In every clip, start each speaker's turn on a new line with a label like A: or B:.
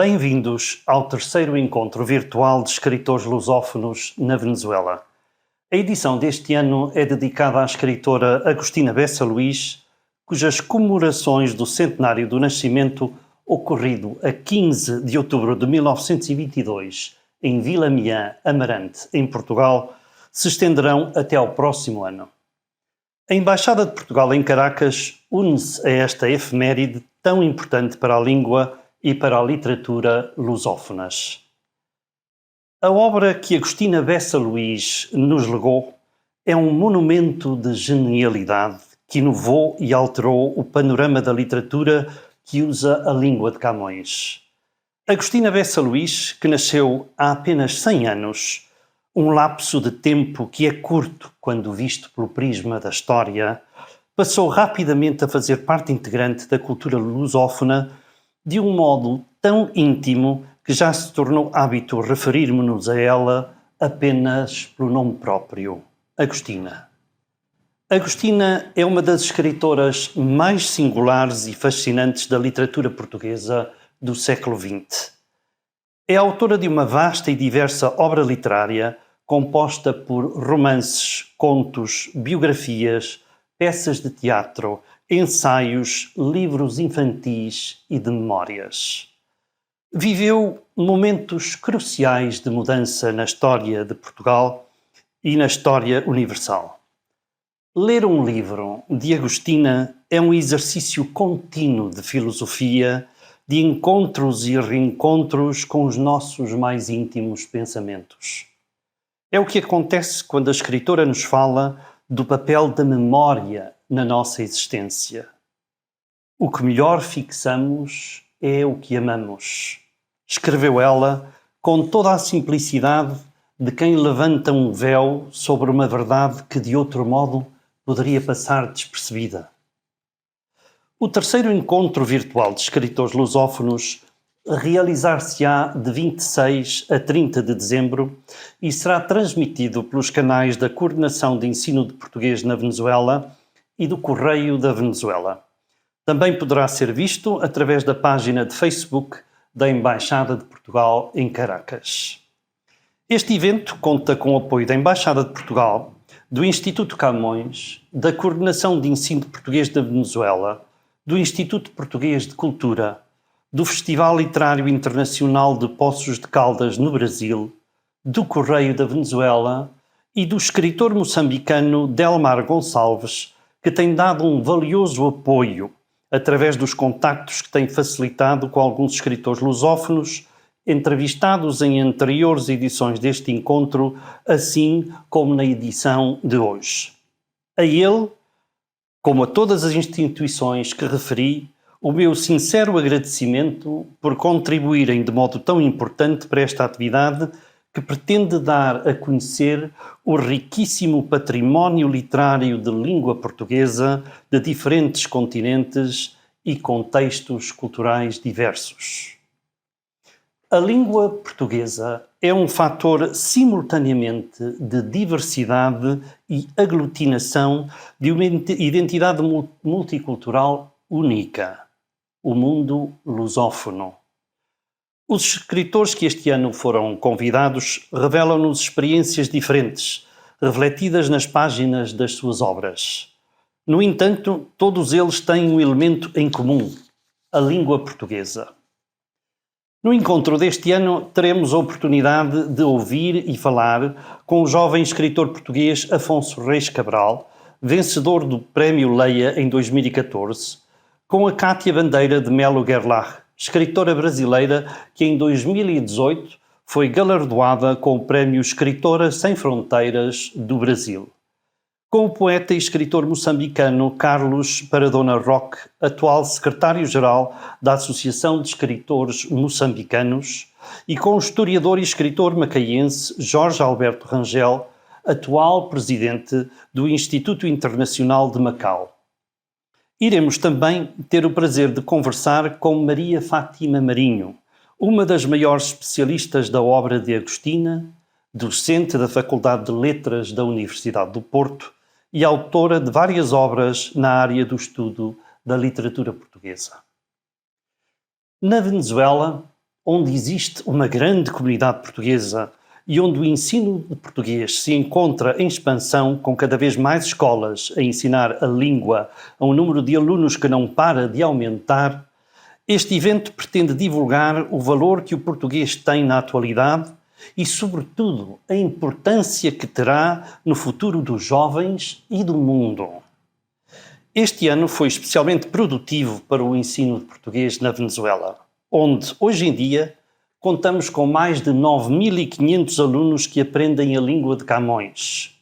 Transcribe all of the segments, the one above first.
A: Bem-vindos ao terceiro encontro virtual de escritores lusófonos na Venezuela. A edição deste ano é dedicada à escritora Agostina Bessa Luís, cujas comemorações do centenário do nascimento, ocorrido a 15 de outubro de 1922, em Vila Miã, Amarante, em Portugal, se estenderão até ao próximo ano. A Embaixada de Portugal em Caracas une-se a esta efeméride tão importante para a língua e para a literatura lusófonas. A obra que Agostina Bessa Luís nos legou é um monumento de genialidade que inovou e alterou o panorama da literatura que usa a língua de Camões. Agostina Bessa Luís, que nasceu há apenas 100 anos, um lapso de tempo que é curto quando visto pelo prisma da história, passou rapidamente a fazer parte integrante da cultura lusófona de um modo tão íntimo que já se tornou hábito referirmos-nos a ela apenas pelo nome próprio, Agostina. Agostina é uma das escritoras mais singulares e fascinantes da literatura portuguesa do século XX. É autora de uma vasta e diversa obra literária composta por romances, contos, biografias, peças de teatro, ensaios, livros infantis e de memórias. Viveu momentos cruciais de mudança na história de Portugal e na história universal. Ler um livro de Agostina é um exercício contínuo de filosofia, de encontros e reencontros com os nossos mais íntimos pensamentos. É o que acontece quando a escritora nos fala do papel da memória na nossa existência. O que melhor fixamos é o que amamos, escreveu ela com toda a simplicidade de quem levanta um véu sobre uma verdade que de outro modo poderia passar despercebida. O terceiro encontro virtual de escritores lusófonos realizar-se-á de 26 a 30 de dezembro e será transmitido pelos canais da Coordenação de Ensino de Português na Venezuela e do Correio da Venezuela. Também poderá ser visto através da página de Facebook da Embaixada de Portugal em Caracas. Este evento conta com o apoio da Embaixada de Portugal, do Instituto Camões, da Coordenação de Ensino de Português da Venezuela, do Instituto Português de Cultura, do Festival Literário Internacional de Poços de Caldas no Brasil, do Correio da Venezuela e do escritor moçambicano Delmar Gonçalves, que tem dado um valioso apoio através dos contactos que tem facilitado com alguns escritores lusófonos, entrevistados em anteriores edições deste encontro, assim como na edição de hoje. A ele, como a todas as instituições que referi, o meu sincero agradecimento por contribuírem de modo tão importante para esta atividade que pretende dar a conhecer o riquíssimo património literário de língua portuguesa de diferentes continentes e contextos culturais diversos. A língua portuguesa é um fator simultaneamente de diversidade e aglutinação de uma identidade multicultural única, o mundo lusófono. Os escritores que este ano foram convidados revelam-nos experiências diferentes, refletidas nas páginas das suas obras. No entanto, todos eles têm um elemento em comum: a língua portuguesa. No encontro deste ano, teremos a oportunidade de ouvir e falar com o jovem escritor português Afonso Reis Cabral, vencedor do Prémio Leia em 2014, com a Cátia Bandeira de Melo Gerlach, escritora brasileira que em 2018 foi galardoada com o Prémio Escritora Sem Fronteiras do Brasil. Com o poeta e escritor moçambicano Carlos Paradona Roque, atual secretário-geral da Associação de Escritores Moçambicanos, e com o historiador e escritor macaense Jorge Alberto Rangel, atual presidente do Instituto Internacional de Macau. Iremos também ter o prazer de conversar com Maria Fátima Marinho, uma das maiores especialistas da obra de Agostina, docente da Faculdade de Letras da Universidade do Porto e autora de várias obras na área do estudo da literatura portuguesa. Na Venezuela, onde existe uma grande comunidade portuguesa e onde o ensino de português se encontra em expansão, com cada vez mais escolas a ensinar a língua a um número de alunos que não para de aumentar, este evento pretende divulgar o valor que o português tem na atualidade e, sobretudo, a importância que terá no futuro dos jovens e do mundo. Este ano foi especialmente produtivo para o ensino de português na Venezuela, onde, hoje em dia, contamos com mais de 9.500 alunos que aprendem a língua de Camões,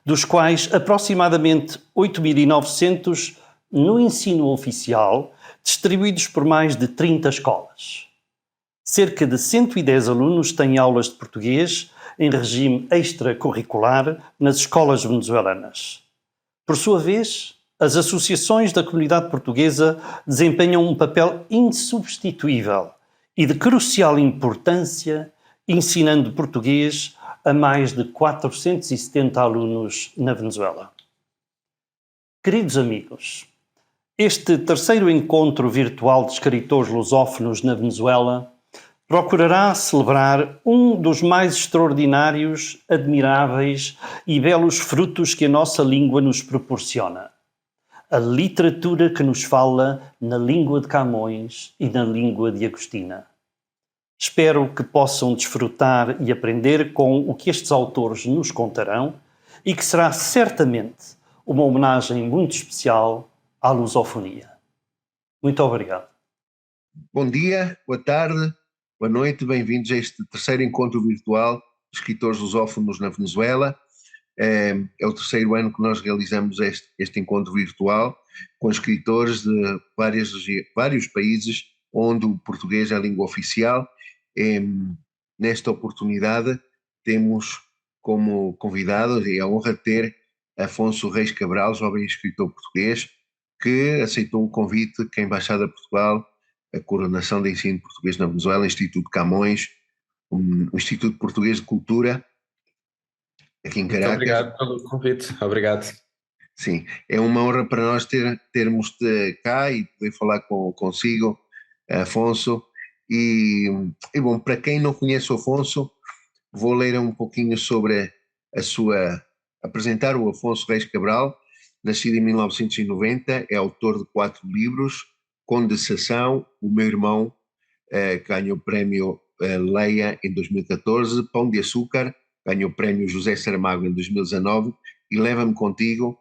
A: dos quais aproximadamente 8.900 no ensino oficial, distribuídos por mais de 30 escolas. Cerca de 110 alunos têm aulas de português em regime extracurricular nas escolas venezuelanas. Por sua vez, as associações da comunidade portuguesa desempenham um papel insubstituível e de crucial importância, ensinando português a mais de 470 alunos na Venezuela. Queridos amigos, este terceiro encontro virtual de escritores lusófonos na Venezuela procurará celebrar um dos mais extraordinários, admiráveis e belos frutos que a nossa língua nos proporciona: a literatura que nos fala na língua de Camões e na língua de Agostina. Espero que possam desfrutar e aprender com o que estes autores nos contarão e que será certamente uma homenagem muito especial à lusofonia. Muito obrigado.
B: Bom dia, boa tarde, boa noite, bem-vindos a este terceiro encontro virtual de escritores lusófonos na Venezuela. É o terceiro ano que nós realizamos este encontro virtual com escritores de vários países onde o português é a língua oficial. Nesta oportunidade temos como convidado, e a honra de ter Afonso Reis Cabral, jovem escritor português, que aceitou o convite que a Embaixada de Portugal, a Coordenação de Ensino Português na Venezuela, Instituto Camões, o Instituto Português de Cultura, aqui em Caracas.
C: Muito obrigado pelo convite, obrigado.
B: Sim, é uma honra para nós termos-te cá e poder falar consigo, Afonso. E bom, para quem não conhece o Afonso, vou ler um pouquinho sobre apresentar o Afonso Reis Cabral. Nascido em 1990, é autor de 4 livros: Condensação, O Meu Irmão, que ganhou o prémio Leia em 2014, Pão de Açúcar, ganhou o prémio José Saramago em 2019, e Leva-me Contigo,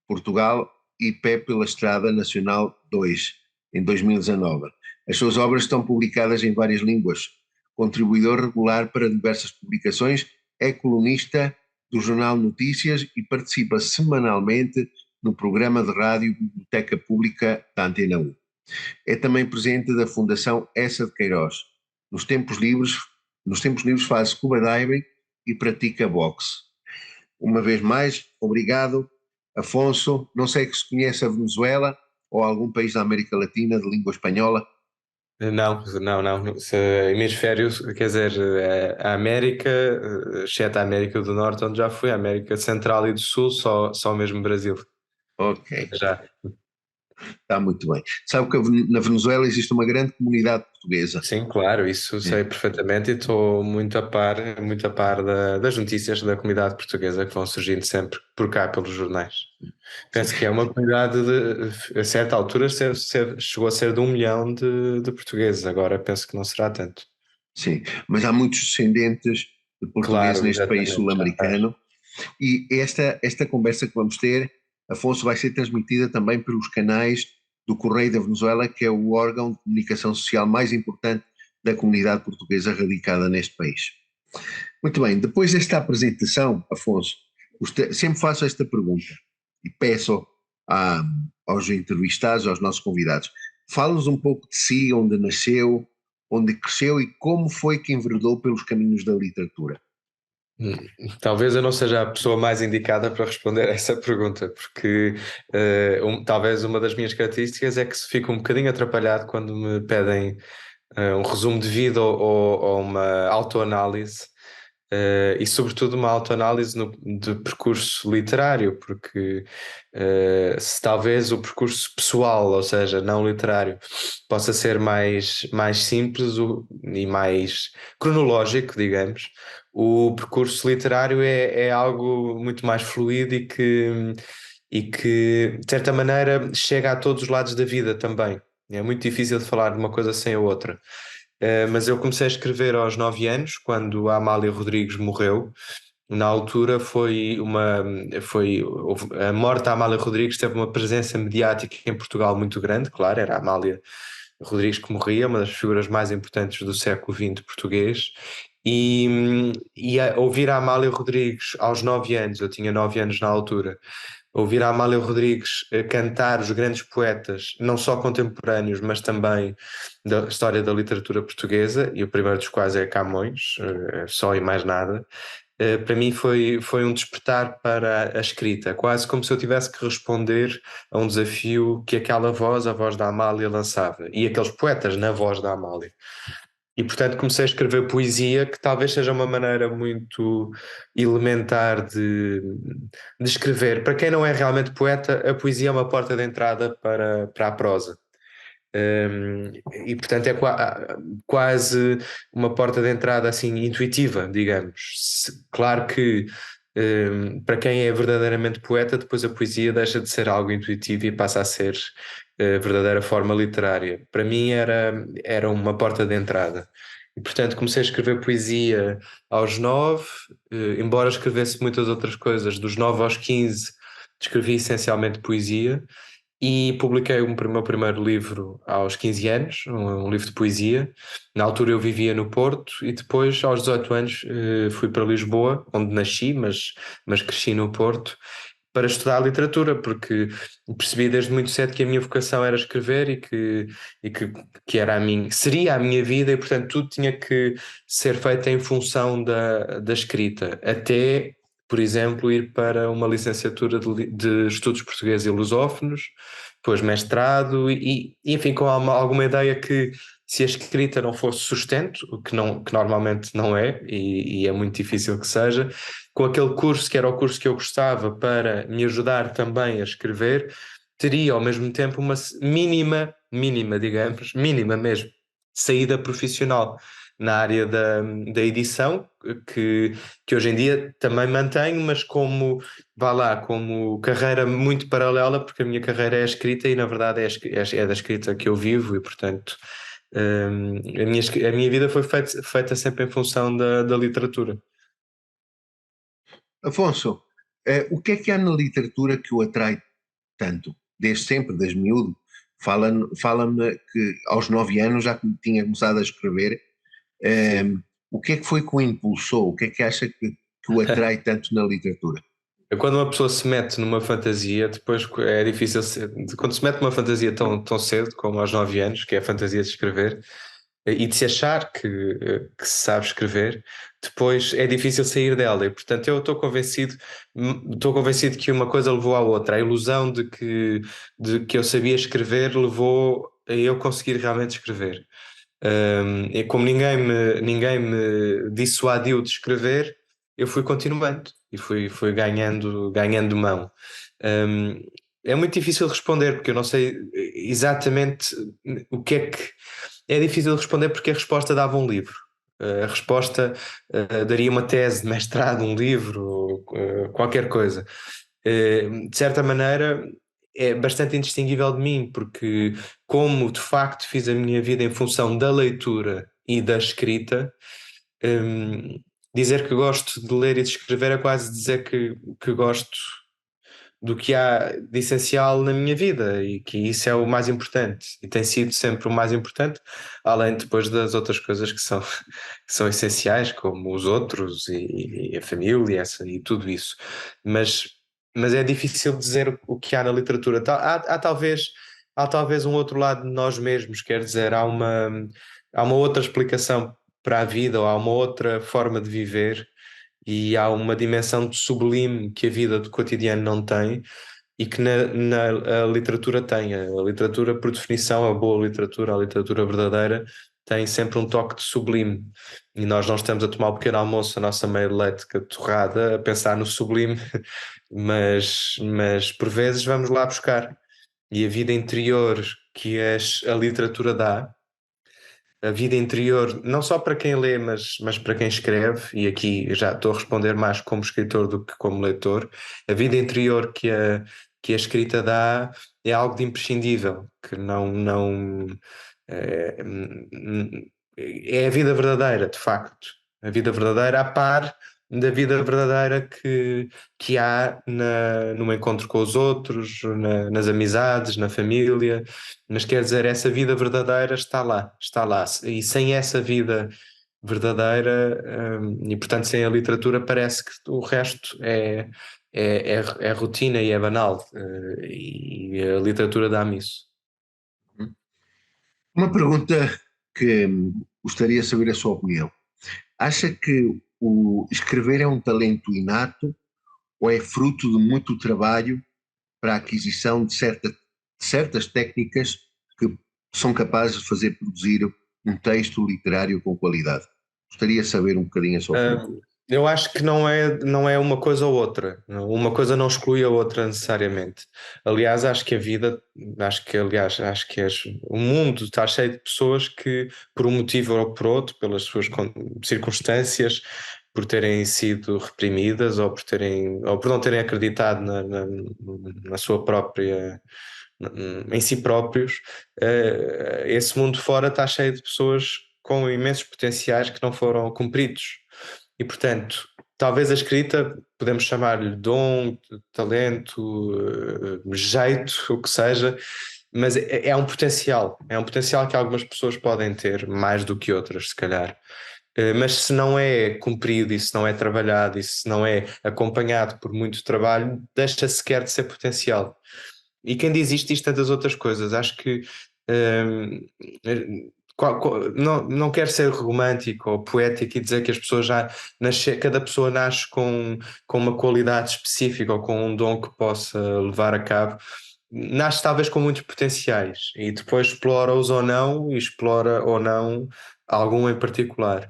B: Portugal, e Pé pela Estrada Nacional 2, em 2019. As suas obras estão publicadas em várias línguas. Contribuidor regular para diversas publicações, é colunista do Jornal Notícias e participa semanalmente no programa de rádio Biblioteca Pública da Antena 1. É também presidente da Fundação Essa de Queiroz. Nos tempos livres faz scuba diving e pratica boxe. Uma vez mais, obrigado, Afonso. Não sei se conhece a Venezuela ou algum país da América Latina de língua espanhola.
C: Não. Hemisfério, quer dizer, a América, exceto a América do Norte, onde já fui, a América Central e do Sul, só mesmo Brasil.
B: Ok.
C: Já.
B: Está muito bem. Sabe que na Venezuela existe uma grande comunidade portuguesa.
C: Sim, claro, isso sei perfeitamente, e estou muito a par das notícias da comunidade portuguesa que vão surgindo sempre por cá pelos jornais. Penso que é uma comunidade a certa altura chegou a ser de 1 milhão de portugueses, agora penso que não será tanto.
B: Sim, mas há muitos descendentes de portugueses neste país sul-americano, e esta conversa que vamos ter, Afonso, vai ser transmitida também pelos canais do Correio da Venezuela, que é o órgão de comunicação social mais importante da comunidade portuguesa radicada neste país. Muito bem, depois desta apresentação, Afonso, sempre faço esta pergunta e peço aos entrevistados, aos nossos convidados: fala-nos um pouco de si, onde nasceu, onde cresceu e como foi que enveredou pelos caminhos da literatura.
C: Talvez eu não seja a pessoa mais indicada para responder a essa pergunta, porque talvez uma das minhas características é que fico um bocadinho atrapalhado quando me pedem um resumo de vida ou uma autoanálise, e sobretudo uma autoanálise de percurso literário, porque se talvez o percurso pessoal, ou seja, não literário, possa ser mais simples e mais cronológico, digamos, o percurso literário é algo muito mais fluido e que, de certa maneira, chega a todos os lados da vida também. É muito difícil de falar de uma coisa sem a outra. Mas eu comecei a escrever aos 9 anos, quando a Amália Rodrigues morreu. Na altura a morte da Amália Rodrigues teve uma presença mediática em Portugal muito grande, claro, era a Amália Rodrigues que morria, uma das figuras mais importantes do século XX português. E ouvir a Amália Rodrigues aos 9 anos, eu tinha 9 anos na altura, ouvir a Amália Rodrigues cantar os grandes poetas, não só contemporâneos, mas também da história da literatura portuguesa, e o primeiro dos quais é Camões, só e mais nada, para mim foi um despertar para a escrita, quase como se eu tivesse que responder a um desafio que aquela voz, a voz da Amália, lançava, e aqueles poetas na voz da Amália. E, portanto, comecei a escrever poesia, que talvez seja uma maneira muito elementar de escrever. Para quem não é realmente poeta, a poesia é uma porta de entrada para a prosa. E, portanto, é quase uma porta de entrada assim intuitiva, digamos. Claro que para quem é verdadeiramente poeta, depois a poesia deixa de ser algo intuitivo e passa a ser verdadeira forma literária. Para mim era uma porta de entrada. E, portanto, comecei a escrever poesia aos 9, embora escrevesse muitas outras coisas, dos 9 aos 15 escrevi essencialmente poesia. E publiquei o meu primeiro livro aos 15 anos, um livro de poesia. Na altura eu vivia no Porto e depois, aos 18 anos, fui para Lisboa, onde nasci, mas cresci no Porto, para estudar literatura, porque percebi desde muito cedo que a minha vocação era escrever e que era seria a minha vida, e portanto tudo tinha que ser feito em função da escrita, até, por exemplo, ir para uma licenciatura de Estudos Portugueses e Lusófonos, depois mestrado enfim, com alguma ideia que, se a escrita não fosse sustento, o que normalmente não é, e é muito difícil que seja, com aquele curso que era o curso que eu gostava para me ajudar também a escrever, teria ao mesmo tempo uma mínima, digamos, mínima mesmo, saída profissional na área da edição, que hoje em dia também mantenho, mas como carreira muito paralela, porque a minha carreira é a escrita e na verdade é da escrita que eu vivo e, portanto, a minha vida foi feita sempre em função da literatura.
B: Afonso, o que há na literatura que o atrai tanto? Desde sempre, desde miúdo? Fala-me que aos 9 anos já tinha começado a escrever. O que é que foi que o impulsou? O que é que acha que o atrai tanto na literatura?
C: Quando uma pessoa se mete numa fantasia, depois é difícil. Quando se mete numa fantasia tão cedo, como aos 9 anos, que é a fantasia de escrever, e de se achar que se sabe escrever, depois é difícil sair dela. E, portanto, eu estou convencido que uma coisa levou à outra. A ilusão de que eu sabia escrever levou a eu conseguir realmente escrever. E como ninguém me dissuadiu de escrever, eu fui continuando e fui ganhando mão. Um, É muito difícil responder, porque eu não sei exatamente o que é que. É difícil responder porque a resposta dava um livro. A resposta daria uma tese de mestrado, um livro, qualquer coisa. De certa maneira, é bastante indistinguível de mim, porque, como de facto fiz a minha vida em função da leitura e da escrita, dizer que gosto de ler e de escrever é quase dizer que gosto do que há de essencial na minha vida e que isso é o mais importante e tem sido sempre o mais importante, além depois das outras coisas que são essenciais, como os outros e a família e tudo isso. Mas é difícil dizer o que há na literatura. Há talvez um outro lado de nós mesmos, quer dizer, há uma outra explicação para a vida, ou há uma outra forma de viver, e há uma dimensão de sublime que a vida do cotidiano não tem e que a literatura tem. A literatura, por definição, a boa literatura, a literatura verdadeira, tem sempre um toque de sublime. E nós não estamos a tomar o pequeno almoço, a nossa meia de leite torrada, a pensar no sublime, mas por vezes vamos lá buscar. E a vida interior que a literatura dá, a vida interior, não só para quem lê, mas para quem escreve, e aqui já estou a responder mais como escritor do que como leitor, a vida interior que a escrita dá é algo de imprescindível, que não é, é a vida verdadeira, de facto. A vida verdadeira a par da vida verdadeira que há no encontro com os outros, nas amizades, na família. Mas quer dizer, essa vida verdadeira está lá, está lá. E sem essa vida verdadeira, e portanto sem a literatura, parece que o resto é rotina e é banal. E a literatura dá-me isso.
B: Uma pergunta que gostaria de saber a sua opinião. Acha que o escrever é um talento inato ou é fruto de muito trabalho para a aquisição de certas técnicas que são capazes de fazer produzir um texto literário com qualidade? Gostaria de saber um bocadinho a sua opinião.
C: Eu acho que não é uma coisa ou outra. Uma coisa não exclui a outra necessariamente. Aliás, acho que o mundo está cheio de pessoas que, por um motivo ou por outro, pelas suas circunstâncias, por terem sido reprimidas ou por não terem acreditado na sua própria, em si próprios, esse mundo fora está cheio de pessoas com imensos potenciais que não foram cumpridos. E, portanto, talvez a escrita, podemos chamar-lhe dom, talento, jeito, o que seja, mas é um potencial. É um potencial que algumas pessoas podem ter mais do que outras, se calhar. Mas se não é cumprido e se não é trabalhado e se não é acompanhado por muito trabalho, deixa sequer de ser potencial. E quem diz isto diz tantas outras coisas. Acho que não quero ser romântico ou poético e dizer que as pessoas cada pessoa nasce com uma qualidade específica ou com um dom que possa levar a cabo. Nasce talvez com muitos potenciais e depois explora-os ou não, e explora ou não algum em particular.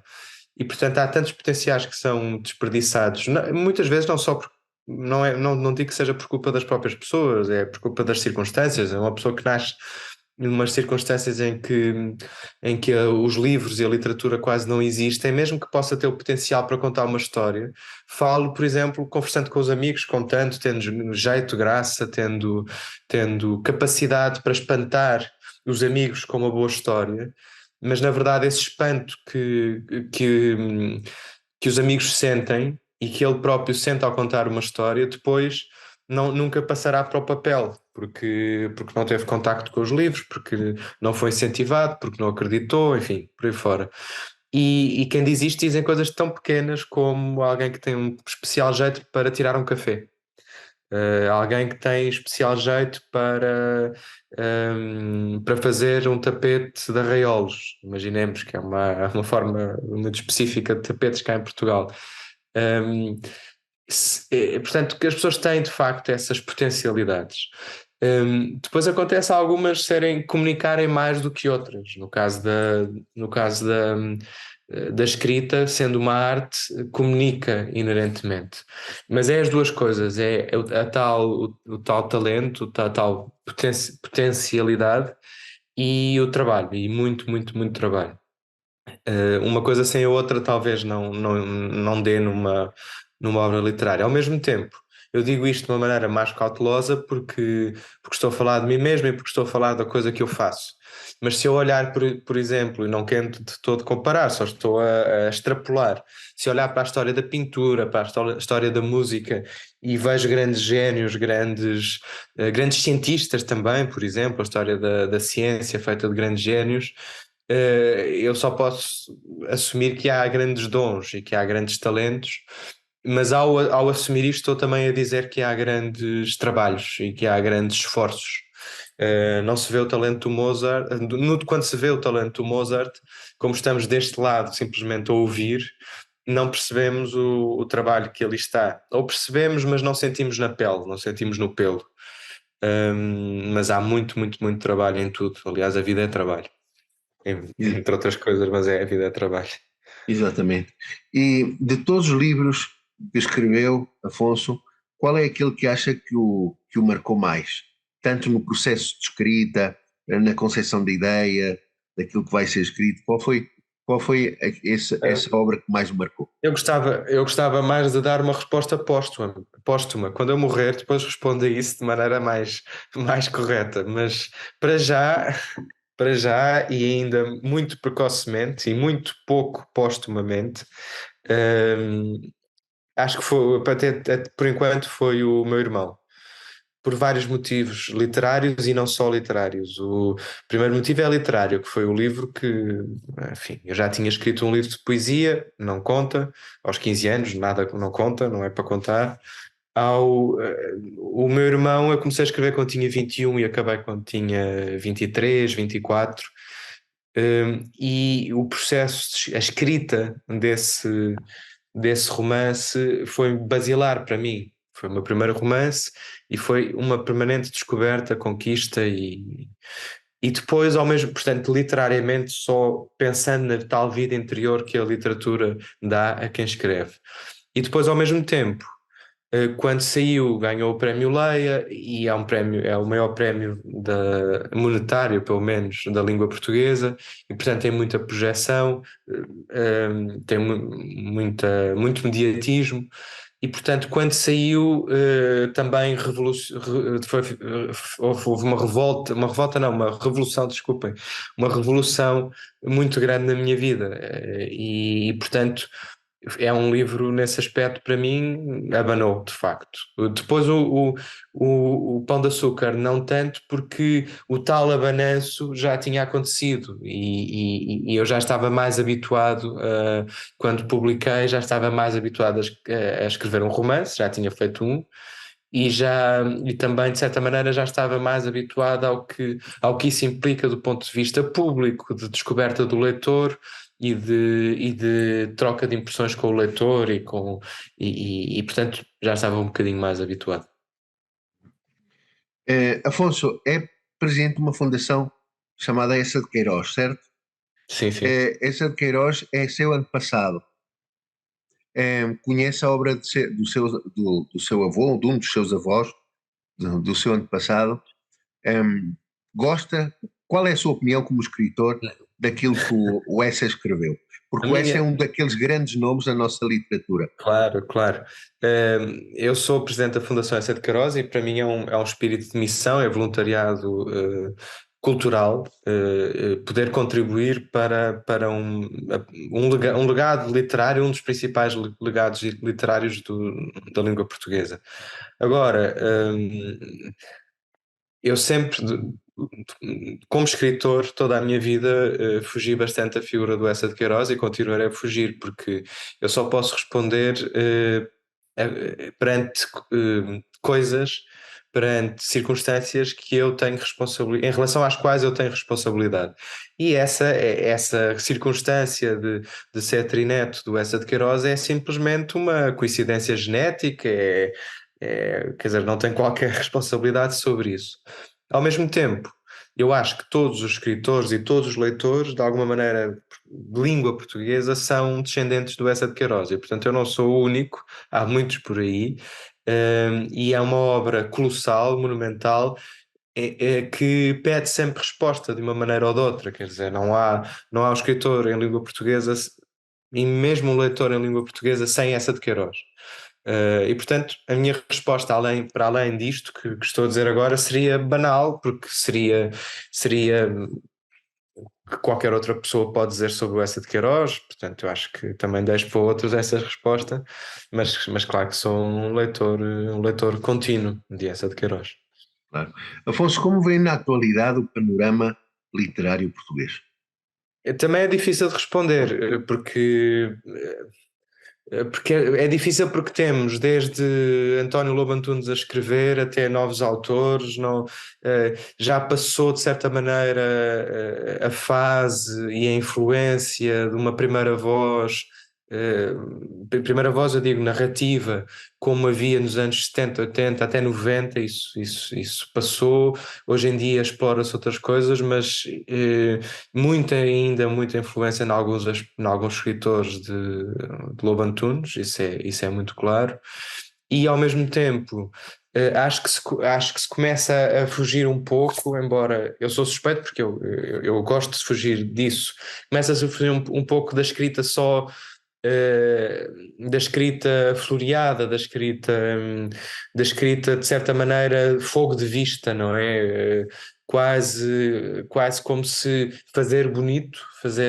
C: E portanto há tantos potenciais que são desperdiçados, muitas vezes não só por não digo que seja por culpa das próprias pessoas, é por culpa das circunstâncias. É uma pessoa que nasce em umas circunstâncias em que os livros e a literatura quase não existem, mesmo que possa ter o potencial para contar uma história. Falo, por exemplo, conversando com os amigos, contando, tendo jeito, graça, tendo capacidade para espantar os amigos com uma boa história, mas na verdade esse espanto que os amigos sentem e que ele próprio sente ao contar uma história, depois nunca passará para o papel, porque não teve contacto com os livros, porque não foi incentivado, porque não acreditou, enfim, por aí fora. E quem diz isto dizem coisas tão pequenas como alguém que tem um especial jeito para tirar um café. Alguém que tem especial jeito para fazer um tapete de arraiolos. Imaginemos que é uma forma muito específica de tapetes cá em Portugal. Portanto, que as pessoas têm de facto essas potencialidades. Depois acontece algumas comunicarem mais do que outras. No caso da escrita, sendo uma arte, comunica inerentemente. Mas é as duas coisas, o tal talento, a tal potencialidade e o trabalho, e muito, muito, muito trabalho. Uma coisa sem a outra talvez não dê numa obra literária. Ao mesmo tempo, eu digo isto de uma maneira mais cautelosa porque estou a falar de mim mesmo e porque estou a falar da coisa que eu faço. Mas se eu olhar, por exemplo, e não quero de todo comparar, só estou a extrapolar, se eu olhar para a história da pintura, para a história da música e vejo grandes génios, grandes cientistas também, por exemplo, a história da ciência feita de grandes génios, eu só posso assumir que há grandes dons e que há grandes talentos, mas ao assumir isto estou também a dizer que há grandes trabalhos e que há grandes esforços. Não se vê o talento do Mozart, quando se vê o talento do Mozart, como estamos deste lado simplesmente a ouvir, não percebemos o trabalho que ali está. Ou percebemos, mas não sentimos na pele, não sentimos no pelo. Mas há muito, muito, muito trabalho em tudo. Aliás, a vida é trabalho. entre outras coisas, mas a vida é trabalho.
B: Exatamente. E de todos os livros que escreveu, Afonso, qual é aquele que acha que o marcou mais? Tanto no processo de escrita, na concepção da ideia, daquilo que vai ser escrito, qual foi essa obra que mais o marcou?
C: Eu gostava mais de dar uma resposta póstuma. Quando eu morrer, depois respondo a isso de maneira mais correta. Mas para já, para já, e ainda muito precocemente e muito pouco póstumamente, hum, acho que foi, até por enquanto, foi o meu irmão. Por vários motivos literários e não só literários. O primeiro motivo é literário, que foi o livro que, enfim, eu já tinha escrito um livro de poesia, não conta, aos 15 anos, nada não conta, não é para contar. O meu irmão, eu comecei a escrever quando tinha 21 e acabei quando tinha 23, 24. E o processo, a escrita desse romance foi basilar para mim. Foi o meu primeiro romance e foi uma permanente descoberta, conquista e depois, ao mesmo, portanto, literariamente, só pensando na tal vida interior que a literatura dá a quem escreve. E depois, ao mesmo tempo, quando saiu, ganhou o prémio Leia e é um prémio, é o maior prémio monetário, pelo menos, da língua portuguesa, e portanto tem muita projeção, tem muito mediatismo, e portanto quando saiu também houve uma revolta não, uma revolução, desculpem, uma revolução muito grande na minha vida, e portanto é um livro nesse aspecto para mim abanou de facto. Depois o Pão de Açúcar não tanto porque o tal abananço já tinha acontecido e eu já estava mais habituado quando publiquei, já estava mais habituado a escrever um romance, já tinha feito um e também de certa maneira já estava mais habituado ao que isso implica do ponto de vista público, de descoberta do leitor e de troca de impressões com o leitor portanto já estava um bocadinho mais habituado.
B: Afonso é presidente de uma fundação chamada Essa de Queiroz, certo?
C: Sim, sim.
B: Essa de Queiroz é seu antepassado. Conhece a obra do seu avô, de um dos seus avós, do seu antepassado. Gosta? Qual é a sua opinião como escritor daquilo que o Essa escreveu? Porque
C: A
B: o Essa é
C: minha,
B: um daqueles grandes nomes da nossa literatura.
C: Claro, claro. Eu sou presidente da Fundação Essa de Queiroz e para mim é um espírito de missão, é voluntariado cultural, poder contribuir para um legado literário, um dos principais legados literários da língua portuguesa. Agora, eu sempre, como escritor, toda a minha vida, fugi bastante da figura do Eça de Queiroz e continuarei a fugir, porque eu só posso responder perante coisas, perante circunstâncias que eu tenho responsabilidade, em relação às quais eu tenho responsabilidade. E essa circunstância de ser trineto do Eça de Queiroz é simplesmente uma coincidência genética, quer dizer, não tenho qualquer responsabilidade sobre isso. Ao mesmo tempo, eu acho que todos os escritores e todos os leitores, de alguma maneira, de língua portuguesa, são descendentes do Eça de Queiroz. E, portanto, eu não sou o único, há muitos por aí, e é uma obra colossal, monumental, que pede sempre resposta de uma maneira ou de outra. Quer dizer, não há um escritor em língua portuguesa e mesmo um leitor em língua portuguesa sem Eça de Queiroz. E portanto, a minha resposta, para além disto que estou a dizer agora, seria banal, porque seria que qualquer outra pessoa pode dizer sobre o Eça de Queiroz, portanto, eu acho que também deixo para outros essa resposta, mas claro que sou um leitor contínuo de Eça de Queiroz.
B: Claro. Afonso, como vê na atualidade o panorama literário português?
C: Também é difícil de responder, porque é difícil porque temos desde António Lobo Antunes a escrever até novos autores, não, já passou de certa maneira a fase e a influência de uma primeira voz primeira voz, eu digo narrativa, como havia nos anos 70, 80, até 90, isso passou. Hoje em dia explora-se outras coisas, mas muita influência em alguns escritores de Lobo Antunes, isso é muito claro. E ao mesmo tempo, acho que se começa a fugir um pouco, embora eu sou suspeito porque eu gosto de fugir disso, começa-se a fugir um pouco da escrita só, da escrita floreada, da escrita de certa maneira fogo de vista, não é? Quase como se fazer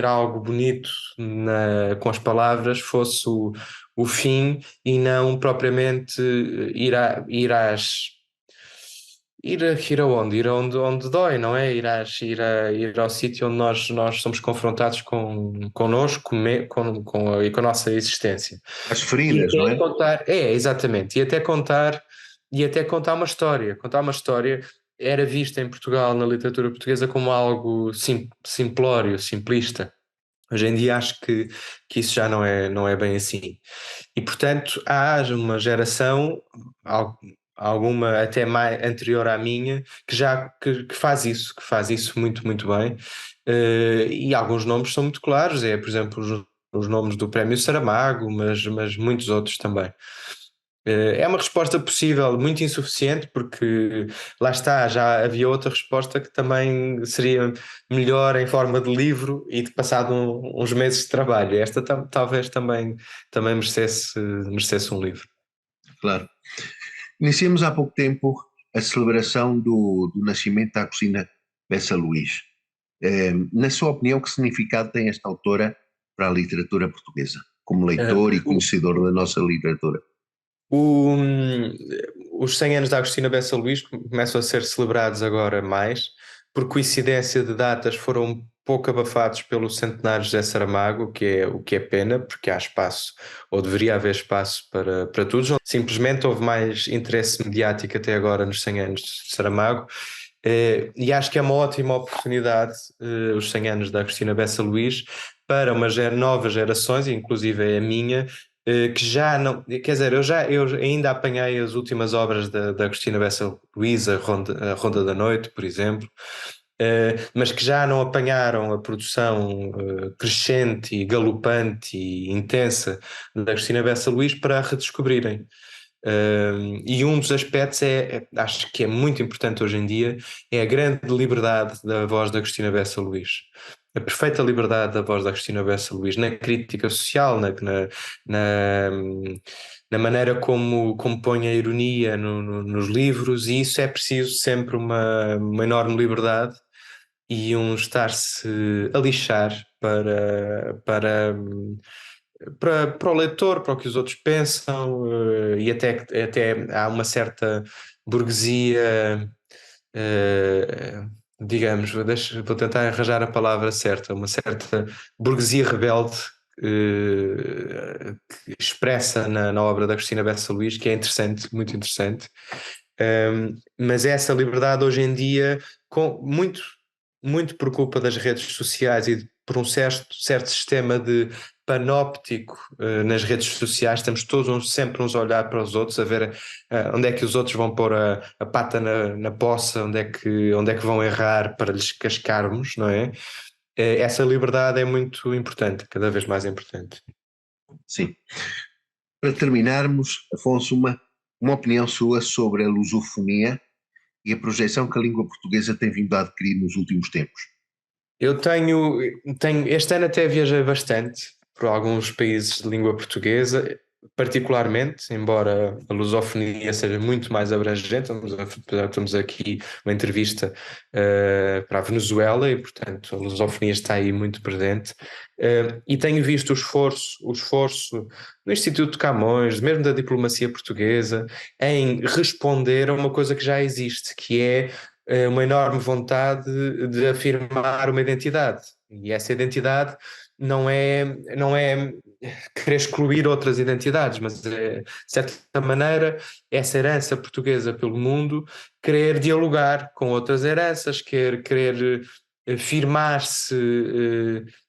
C: algo bonito com as palavras fosse o fim, e não propriamente ir onde dói, não é? Ir ao sítio onde nós somos confrontados connosco, com a nossa existência.
B: As
C: E
B: feridas, não
C: até
B: é?
C: contar, exatamente, e até contar uma história. Contar uma história era vista em Portugal, na literatura portuguesa, como algo simplório, simplista. Hoje em dia acho que isso já não é bem assim. E, portanto, há uma geração, alguma até mais anterior à minha, que faz isso muito, muito bem. E alguns nomes são muito claros, por exemplo, os nomes do Prémio Saramago, mas muitos outros também. É uma resposta possível, muito insuficiente, porque lá está, já havia outra resposta que também seria melhor em forma de livro e de passado uns meses de trabalho. Esta talvez também merecesse um livro.
B: Claro. Iniciamos há pouco tempo a celebração do nascimento da Agostina Bessa Luís. Na sua opinião, que significado tem esta autora para a literatura portuguesa, como leitor e conhecedor da nossa literatura?
C: O, os 100 anos da Agostina Bessa Luís começam a ser celebrados agora mais, por coincidência de datas foram um pouco abafados pelo centenário de José Saramago, o que é pena, porque há espaço, ou deveria haver espaço para todos. Simplesmente houve mais interesse mediático até agora nos 100 anos de Saramago, e acho que é uma ótima oportunidade, os 100 anos da Agostina Bessa Luís, para novas gerações, inclusive a minha, que já não, quer dizer, eu ainda apanhei as últimas obras da Agostina Bessa Luís, a Ronda da Noite, por exemplo, mas que já não apanharam a produção crescente e galopante e intensa da Agostina Bessa Luís para a redescobrirem. E um dos aspectos acho que é muito importante hoje em dia, é a grande liberdade da voz da Agostina Bessa Luís. A perfeita liberdade da voz da Agostina Bessa Luís na crítica social, na, na maneira como põe a ironia nos livros, e isso é preciso sempre uma enorme liberdade e estar-se a lixar para o leitor, para o que os outros pensam, e até há uma certa burguesia, digamos, vou tentar arranjar a palavra certa, uma certa burguesia rebelde, que expressa na obra da Cristina Bessa Luís, que é interessante, muito interessante. Mas essa liberdade hoje em dia, muito, muito por culpa das redes sociais e por um certo sistema de panóptico nas redes sociais, estamos todos sempre uns a olhar para os outros, a ver onde é que os outros vão pôr a pata na poça, onde é que vão errar para lhes cascarmos, não é? Essa liberdade é muito importante, cada vez mais importante.
B: Sim. Para terminarmos, Afonso, uma opinião sua sobre a lusofonia e a projeção que a língua portuguesa tem vindo a adquirir nos últimos tempos.
C: Eu este ano até viajei bastante por alguns países de língua portuguesa, particularmente, embora a lusofonia seja muito mais abrangente. Estamos aqui uma entrevista para a Venezuela e, portanto, a lusofonia está aí muito presente. E tenho visto o esforço do Instituto de Camões, mesmo da diplomacia portuguesa, em responder a uma coisa que já existe, que é uma enorme vontade de afirmar uma identidade. E essa identidade não é querer excluir outras identidades, mas de certa maneira essa herança portuguesa pelo mundo, querer dialogar com outras heranças, querer firmar-se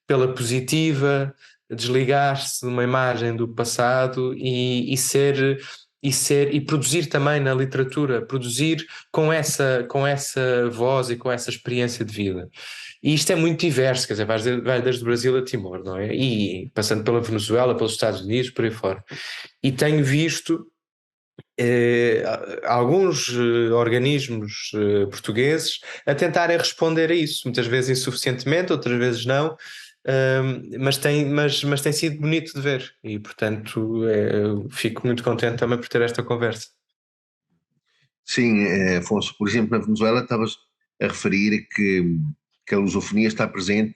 C: pela positiva, desligar-se de uma imagem do passado e produzir também na literatura, produzir com essa voz e com essa experiência de vida. E isto é muito diverso, quer dizer, vai desde o Brasil a Timor, não é? E passando pela Venezuela, pelos Estados Unidos, por aí fora. E tenho visto alguns organismos portugueses a tentarem responder a isso, muitas vezes insuficientemente, outras vezes não, mas tem sido bonito de ver e, portanto, fico muito contente também por ter esta conversa.
B: Sim, Afonso, por exemplo, na Venezuela estavas a referir que a lusofonia está presente.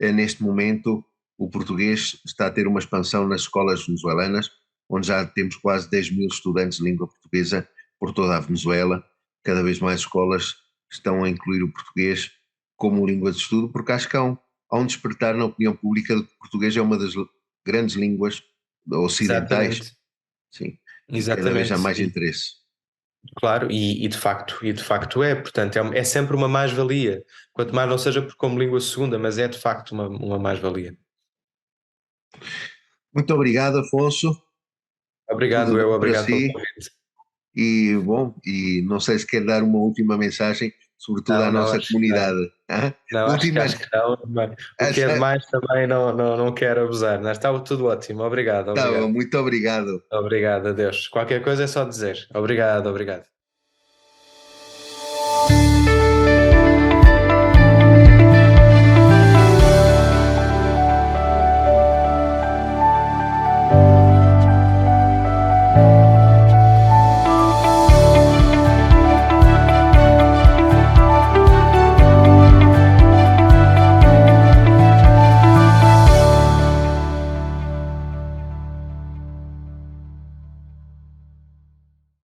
B: Neste momento, o português está a ter uma expansão nas escolas venezuelanas, onde já temos quase 10 mil estudantes de língua portuguesa por toda a Venezuela. Cada vez mais escolas estão a incluir o português como língua de estudo, porque acho que há um despertar na opinião pública de que o português é uma das grandes línguas ocidentais.
C: Exatamente.
B: Sim,
C: Exatamente.
B: cada vez há mais interesse.
C: Claro, e de facto é, portanto, é sempre uma mais-valia, quanto mais não seja como língua segunda, mas é de facto uma mais-valia.
B: Muito obrigado, Afonso.
C: Obrigado,
B: Tudo bom para
C: obrigado pelo
B: si.
C: convite.
B: E, bom, e não sei se quer dar uma última mensagem, sobretudo à nossa comunidade.
C: Não, acho que não. O que é demais também não quero abusar. Não, estava tudo ótimo. Obrigado.
B: Tá bom, muito obrigado.
C: Obrigado, adeus. Qualquer coisa é só dizer. Obrigado.